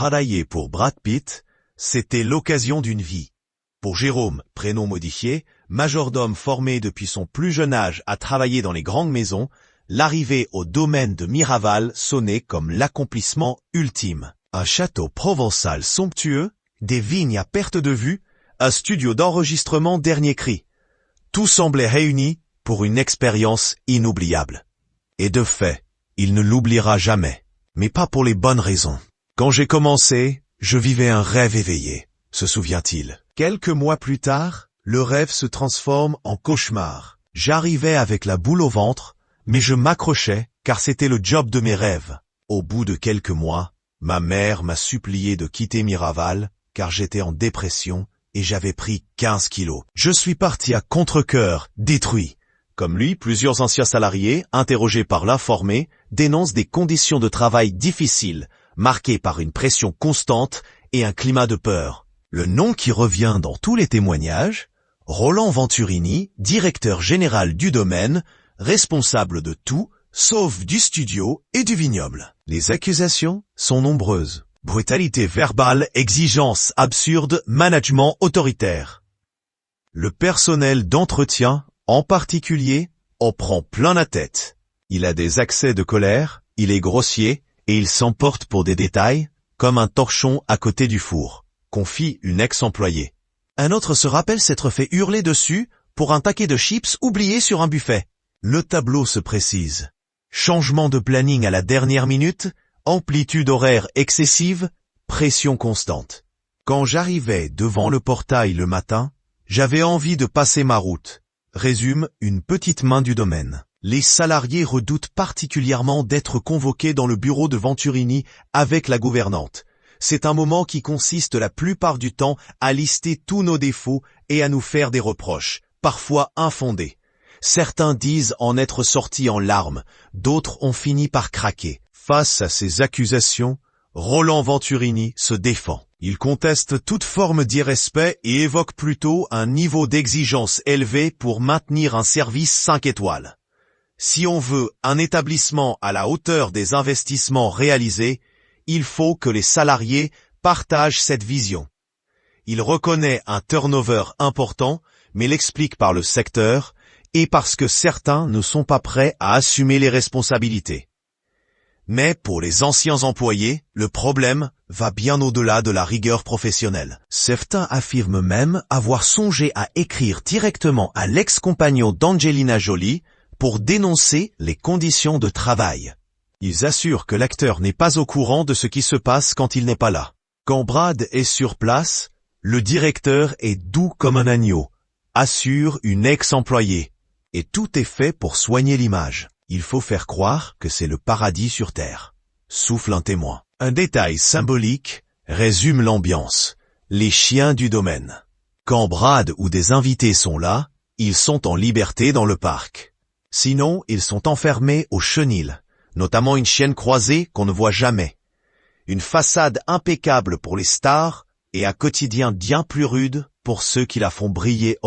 Travailler pour Brad Pitt, c'était l'occasion d'une vie. Pour Jérôme, prénom modifié, majordome formé depuis son plus jeune âge à travailler dans les grandes maisons, l'arrivée au domaine de Miraval sonnait comme l'accomplissement ultime. Un château provençal somptueux, des vignes à perte de vue, un studio d'enregistrement dernier cri. Tout semblait réuni pour une expérience inoubliable. Et de fait, il ne l'oubliera jamais, mais pas pour les bonnes raisons. Quand j'ai commencé, je vivais un rêve éveillé, se souvient-il. Quelques mois plus tard, le rêve se transforme en cauchemar. J'arrivais avec la boule au ventre, mais je m'accrochais car c'était le job de mes rêves. Au bout de quelques mois, ma mère m'a supplié de quitter Miraval car j'étais en dépression et j'avais pris 15 kilos. Je suis parti à contre-cœur, détruit. Comme lui, plusieurs anciens salariés, interrogés par l'informé, dénoncent des conditions de travail difficiles, marquées par une pression constante et un climat de peur. Le nom qui revient dans tous les témoignages, Roland Venturini, directeur général du domaine, responsable de tout, sauf du studio et du vignoble. Les accusations sont nombreuses. Brutalité verbale, exigence absurde, management autoritaire. Le personnel d'entretien, en particulier, en prend plein la tête. Il a des accès de colère, il est grossier, et il s'emporte pour des détails, comme un torchon à côté du four, confie une ex-employée. Un autre se rappelle s'être fait hurler dessus pour un paquet de chips oublié sur un buffet. Le tableau se précise. Changement de planning à la dernière minute, amplitude horaire excessive, pression constante. Quand j'arrivais devant le portail le matin, j'avais envie de passer ma route, résume une petite main du domaine. Les salariés redoutent particulièrement d'être convoqués dans le bureau de Venturini avec la gouvernante. C'est un moment qui consiste la plupart du temps à lister tous nos défauts et à nous faire des reproches, parfois infondés. Certains disent en être sortis en larmes, d'autres ont fini par craquer. Face à ces accusations, Roland Venturini se défend. Il conteste toute forme d'irrespect et évoque plutôt un niveau d'exigence élevé pour maintenir un service 5 étoiles. Si on veut un établissement à la hauteur des investissements réalisés, il faut que les salariés partagent cette vision. Il reconnaît un turnover important, mais l'explique par le secteur et parce que certains ne sont pas prêts à assumer les responsabilités. Mais pour les anciens employés, le problème va bien au-delà de la rigueur professionnelle. Certains affirment même avoir songé à écrire directement à l'ex-compagnon d'Angelina Jolie pour dénoncer les conditions de travail. Ils assurent que l'acteur n'est pas au courant de ce qui se passe quand il n'est pas là. Quand Brad est sur place, le directeur est doux comme un agneau, assure une ex-employée, et tout est fait pour soigner l'image. Il faut faire croire que c'est le paradis sur terre, souffle un témoin. Un détail symbolique résume l'ambiance. Les chiens du domaine. Quand Brad ou des invités sont là, ils sont en liberté dans le parc. Sinon, ils sont enfermés au chenil, notamment une chienne croisée qu'on ne voit jamais. Une façade impeccable pour les stars et un quotidien bien plus rude pour ceux qui la font briller